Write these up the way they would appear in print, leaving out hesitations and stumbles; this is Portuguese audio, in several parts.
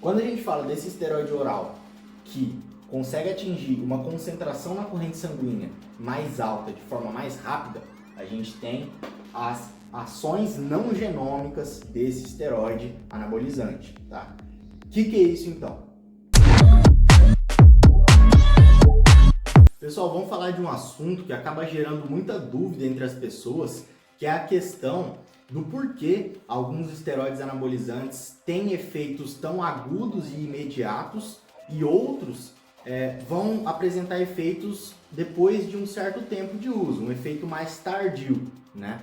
Quando a gente fala desse esteroide oral que consegue atingir uma concentração na corrente sanguínea mais alta de forma mais rápida, a gente tem as ações não genômicas desse esteroide anabolizante, tá? O que é isso então? Pessoal, vamos falar de um assunto que acaba gerando muita dúvida entre as pessoas, que é a questão do porquê alguns esteroides anabolizantes têm efeitos tão agudos e imediatos e outros vão apresentar efeitos depois de um certo tempo de uso, um efeito mais tardio, né?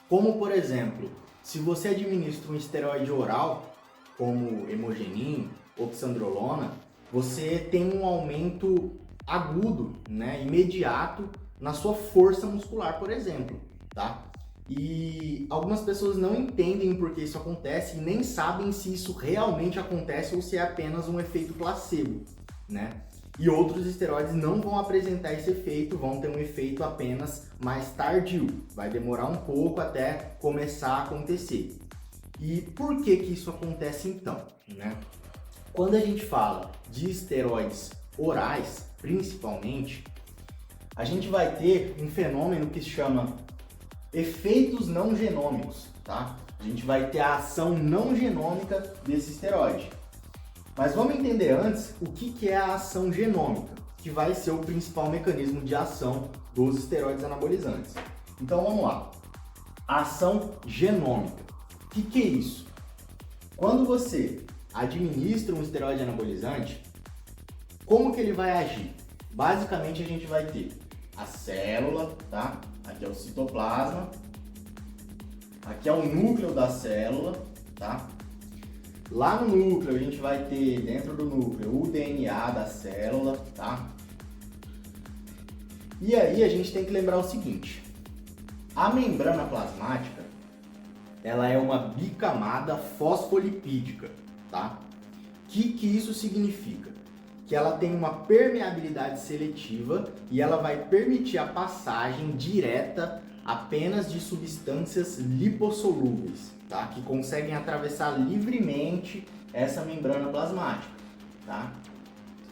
Como, por exemplo, se você administra um esteroide oral, como hemogenin, oxandrolona, você tem um aumento agudo, né, imediato na sua força muscular, por exemplo, tá? E algumas pessoas não entendem por que isso acontece e nem sabem se isso realmente acontece ou se é apenas um efeito placebo, né? E outros esteroides não vão apresentar esse efeito, vão ter um efeito apenas mais tardio, vai demorar um pouco até começar a acontecer. E por que isso acontece então, né? Quando a gente fala de esteroides orais, principalmente, a gente vai ter um fenômeno que se chama efeitos não genômicos, tá? A gente vai ter a ação não genômica desse esteroide. Mas vamos entender antes o que é a ação genômica, que vai ser o principal mecanismo de ação dos esteroides anabolizantes. Então vamos lá. A ação genômica. O que é isso? Quando você administra um esteroide anabolizante, como que ele vai agir? Basicamente a gente vai ter a célula, tá? Aqui é o citoplasma, aqui é o núcleo da célula, tá? Lá no núcleo a gente vai ter, dentro do núcleo, o DNA da célula, tá? E aí a gente tem que lembrar o seguinte, a membrana plasmática, ela é uma bicamada fosfolipídica, tá? O que isso significa? Que ela tem uma permeabilidade seletiva e ela vai permitir a passagem direta apenas de substâncias lipossolúveis, tá? Que conseguem atravessar livremente essa membrana plasmática, tá?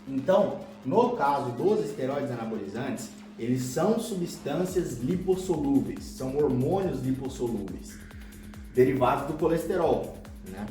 Então, no caso dos esteroides anabolizantes, eles são substâncias lipossolúveis, são hormônios lipossolúveis, derivados do colesterol, né?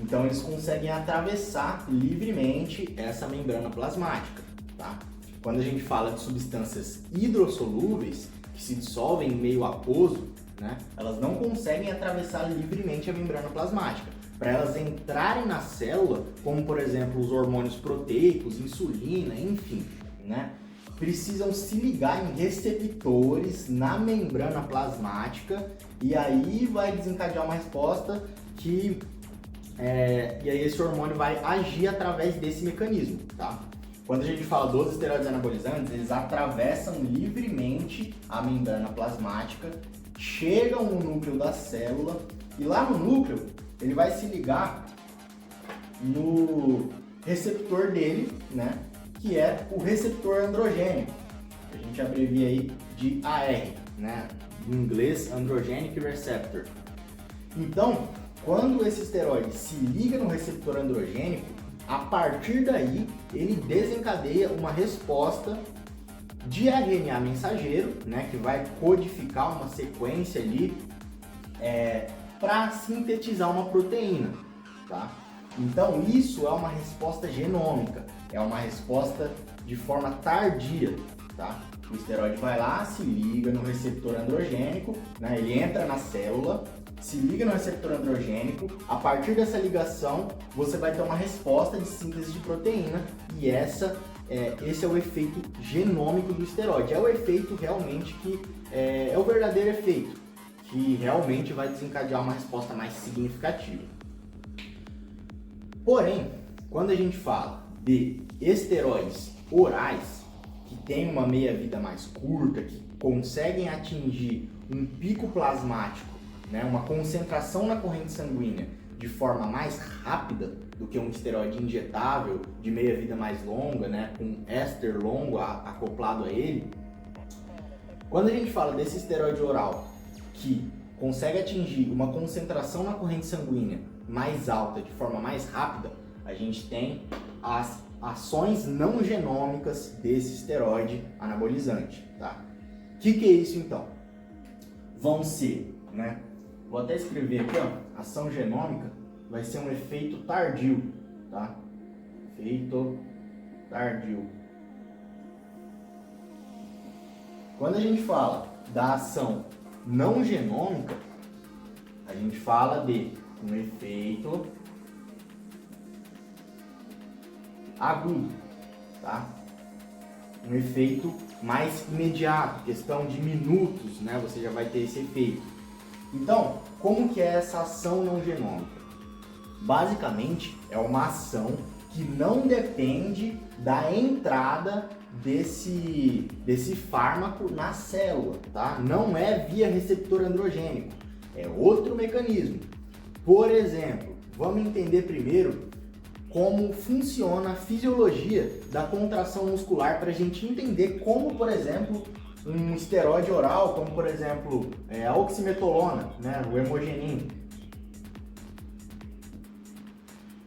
Então eles conseguem atravessar livremente essa membrana plasmática, tá? Quando a gente fala de substâncias hidrossolúveis, que se dissolvem em meio aquoso, né, elas não conseguem atravessar livremente a membrana plasmática. Para elas entrarem na célula, como por exemplo os hormônios proteicos, insulina, enfim, né, precisam se ligar em receptores na membrana plasmática e aí vai desencadear uma resposta que e aí esse hormônio vai agir através desse mecanismo, tá? Quando a gente fala dos esteroides anabolizantes, eles atravessam livremente a membrana plasmática, chegam no núcleo da célula e lá no núcleo ele vai se ligar no receptor dele, né? Que é o receptor androgênico, que a gente abrevia aí de AR, né? Em inglês, Androgenic Receptor. Então, quando esse esteroide se liga no receptor androgênico, a partir daí ele desencadeia uma resposta de RNA mensageiro, né, que vai codificar uma sequência ali para sintetizar uma proteína, tá? Então isso é uma resposta genômica, é uma resposta de forma tardia, tá? O esteroide vai lá, se liga no receptor androgênico, né, ele entra na célula, se liga no receptor androgênico, a partir dessa ligação você vai ter uma resposta de síntese de proteína e esse é o efeito genômico do esteroide, é o efeito realmente que é o verdadeiro efeito, que realmente vai desencadear uma resposta mais significativa. Porém, quando a gente fala de esteroides orais, que têm uma meia-vida mais curta, que conseguem atingir um pico plasmático, né, uma concentração na corrente sanguínea de forma mais rápida do que um esteroide injetável de meia-vida mais longa, né, com éster longo acoplado a ele. Quando a gente fala desse esteroide oral que consegue atingir uma concentração na corrente sanguínea mais alta de forma mais rápida, a gente tem as ações não genômicas desse esteroide anabolizante, tá? O que é isso então? Vão ser, né? Vou até escrever aqui, ó, ação genômica vai ser um efeito tardio, tá? Efeito tardio. Quando a gente fala da ação não genômica, a gente fala de um efeito agudo, tá? Um efeito mais imediato, questão de minutos, né? Você já vai ter esse efeito. Então, como que é essa ação não genômica? Basicamente, é uma ação que não depende da entrada desse fármaco na célula, tá? Não é via receptor androgênico, é outro mecanismo. Por exemplo, vamos entender primeiro como funciona a fisiologia da contração muscular para a gente entender como, por exemplo, um esteroide oral, como por exemplo a oximetolona, né, o hemogenin.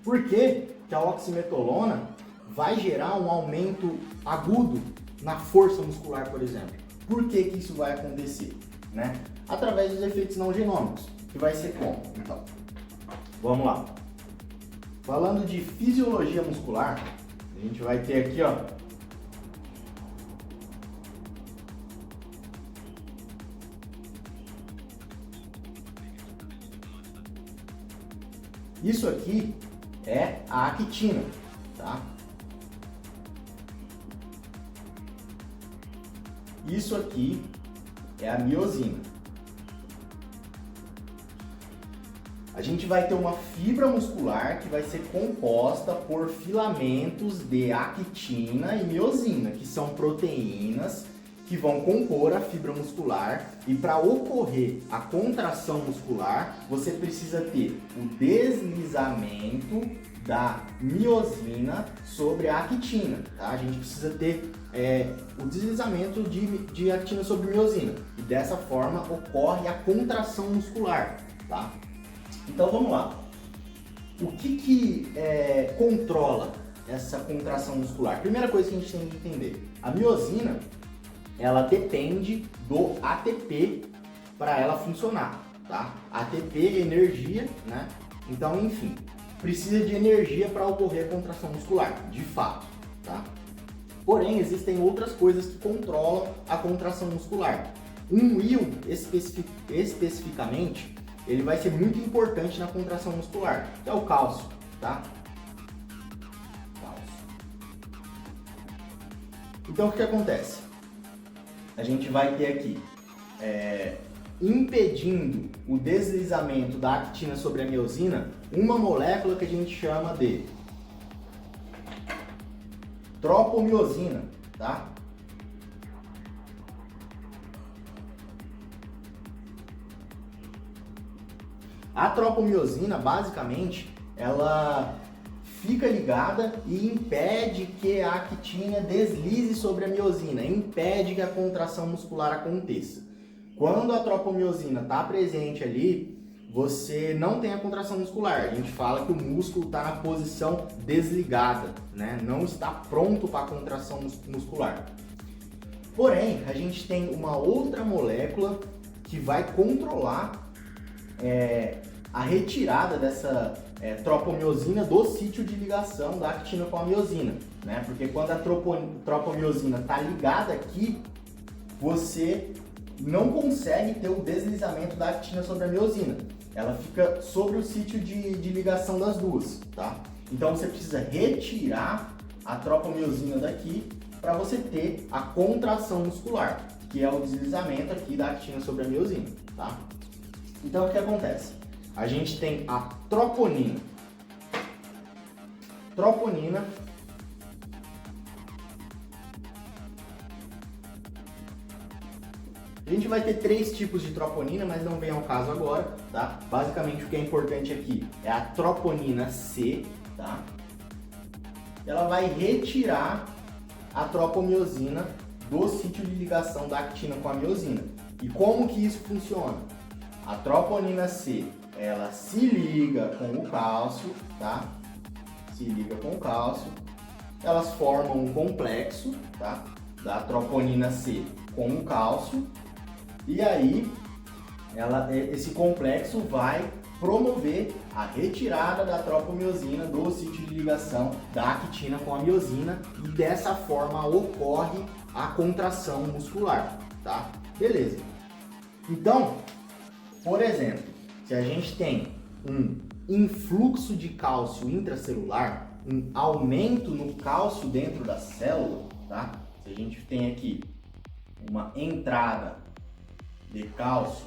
Por que a oximetolona vai gerar um aumento agudo na força muscular, por exemplo? Por que isso vai acontecer? Né? Através dos efeitos não genômicos, que vai ser como? Então, vamos lá. Falando de fisiologia muscular, a gente vai ter aqui, ó, isso aqui é a actina, tá? Isso aqui é a miosina. A gente vai ter uma fibra muscular que vai ser composta por filamentos de actina e miosina, que são proteínas que vão compor a fibra muscular, e para ocorrer a contração muscular, você precisa ter o deslizamento da miosina sobre a actina, tá? A gente precisa ter o deslizamento de actina sobre miosina, e dessa forma ocorre a contração muscular, tá? Então vamos lá. O que controla essa contração muscular? Primeira coisa que a gente tem que entender: a miosina, ela depende do ATP para ela funcionar, tá? ATP é energia, né? Então, enfim, precisa de energia para ocorrer a contração muscular, de fato, tá? Porém, existem outras coisas que controlam a contração muscular. Um íon, especificamente, ele vai ser muito importante na contração muscular, que é o cálcio, tá? Cálcio. Então, o que acontece? A gente vai ter aqui, impedindo o deslizamento da actina sobre a miosina, uma molécula que a gente chama de tropomiosina, tá? A tropomiosina, basicamente, ela fica ligada e impede que a actina deslize sobre a miosina, impede que a contração muscular aconteça. Quando a tropomiosina está presente ali, você não tem a contração muscular. A gente fala que o músculo está na posição desligada, né? Não está pronto para a contração muscular. Porém, a gente tem uma outra molécula que vai controlar a retirada dessa tropomiosina do sítio de ligação da actina com a miosina, né? Porque quando a tropomiosina está ligada aqui, você não consegue ter o deslizamento da actina sobre a miosina. Ela fica sobre o sítio de ligação das duas, tá? Então você precisa retirar a tropomiosina daqui para você ter a contração muscular, que é o deslizamento aqui da actina sobre a miosina, tá? Então o que acontece? A gente tem a troponina. Troponina a gente vai ter 3 tipos de troponina, mas não vem ao caso agora, tá? Basicamente o que é importante aqui é a troponina C, tá? Ela vai retirar a tropomiosina do sítio de ligação da actina com a miosina. E como que isso funciona? A troponina C, ela se liga com o cálcio, tá? Se se liga com o cálcio, elas formam um complexo, tá? Da troponina C com o cálcio, e aí esse complexo vai promover a retirada da tropomiosina do sítio de ligação da actina com a miosina, e dessa forma ocorre a contração muscular, tá? Beleza. Então, por exemplo, se a gente tem um influxo de cálcio intracelular, um aumento no cálcio dentro da célula, tá? Se a gente tem aqui uma entrada de cálcio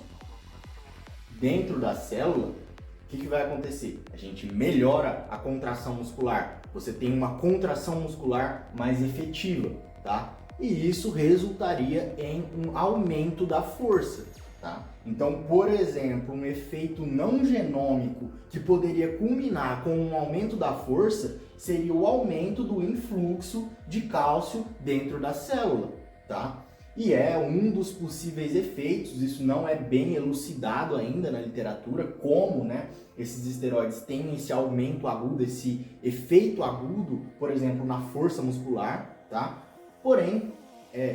dentro da célula, o que vai acontecer? A gente melhora a contração muscular, você tem uma contração muscular mais efetiva, tá? E isso resultaria em um aumento da força, tá? Então, por exemplo, um efeito não genômico que poderia culminar com um aumento da força seria o aumento do influxo de cálcio dentro da célula, tá? E é um dos possíveis efeitos, isso não é bem elucidado ainda na literatura, como, né, esses esteroides têm esse aumento agudo, esse efeito agudo, por exemplo, na força muscular, tá? Porém,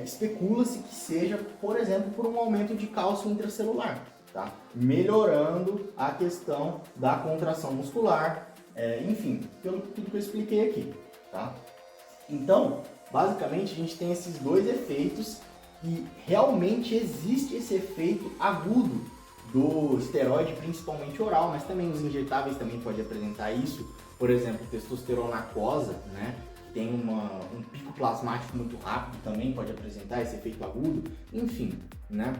especula-se que seja, por exemplo, por um aumento de cálcio intracelular, tá? Melhorando a questão da contração muscular, enfim, pelo tudo que eu expliquei aqui, tá? Então, basicamente, a gente tem esses dois efeitos e realmente existe esse efeito agudo do esteroide, principalmente oral, mas também os injetáveis também podem apresentar isso. Por exemplo, testosterona aquosa, né? Tem um pico plasmático muito rápido, também pode apresentar esse efeito agudo, enfim, né?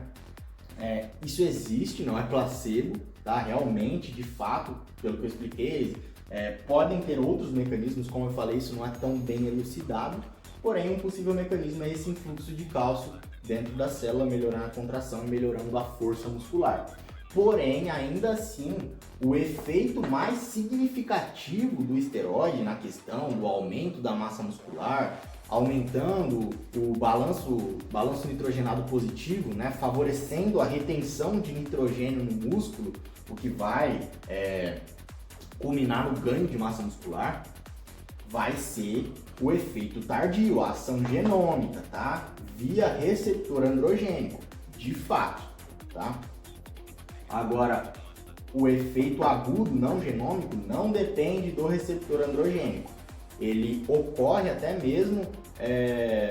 Isso existe, não é placebo, tá? Realmente, de fato, pelo que eu expliquei, podem ter outros mecanismos, como eu falei, isso não é tão bem elucidado, porém um possível mecanismo é esse influxo de cálcio dentro da célula, melhorando a contração e melhorando a força muscular. Porém, ainda assim, o efeito mais significativo do esteroide na questão do aumento da massa muscular, aumentando o balanço nitrogenado positivo, né, favorecendo a retenção de nitrogênio no músculo, o que vai culminar no ganho de massa muscular, vai ser o efeito tardio, a ação genômica, tá? Via receptor androgênico, de fato, tá? Agora, o efeito agudo não genômico não depende do receptor androgênico. Ele ocorre até mesmo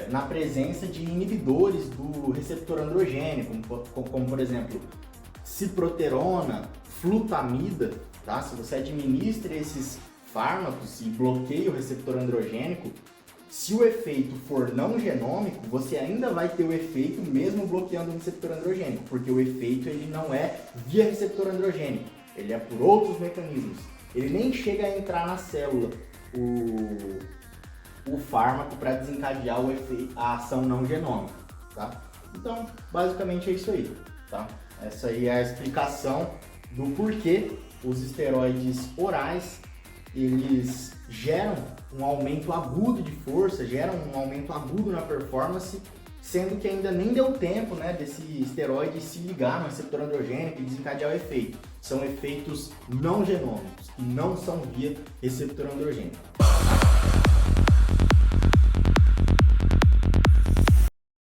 na presença de inibidores do receptor androgênico, como por exemplo, ciproterona, flutamida, tá? Se você administra esses fármacos e bloqueia o receptor androgênico, se o efeito for não genômico, você ainda vai ter o efeito mesmo bloqueando o receptor androgênico, porque o efeito ele não é via receptor androgênico, ele é por outros mecanismos. Ele nem chega a entrar na célula, o fármaco, para desencadear o efeito, a ação não genômica, tá? Então, basicamente é isso aí, tá? Essa aí é a explicação do porquê os esteroides orais eles geram um aumento agudo de força, geram um aumento agudo na performance, sendo que ainda nem deu tempo, né, desse esteroide se ligar no receptor androgênico e desencadear o efeito. São efeitos não genômicos, que não são via receptor androgênico.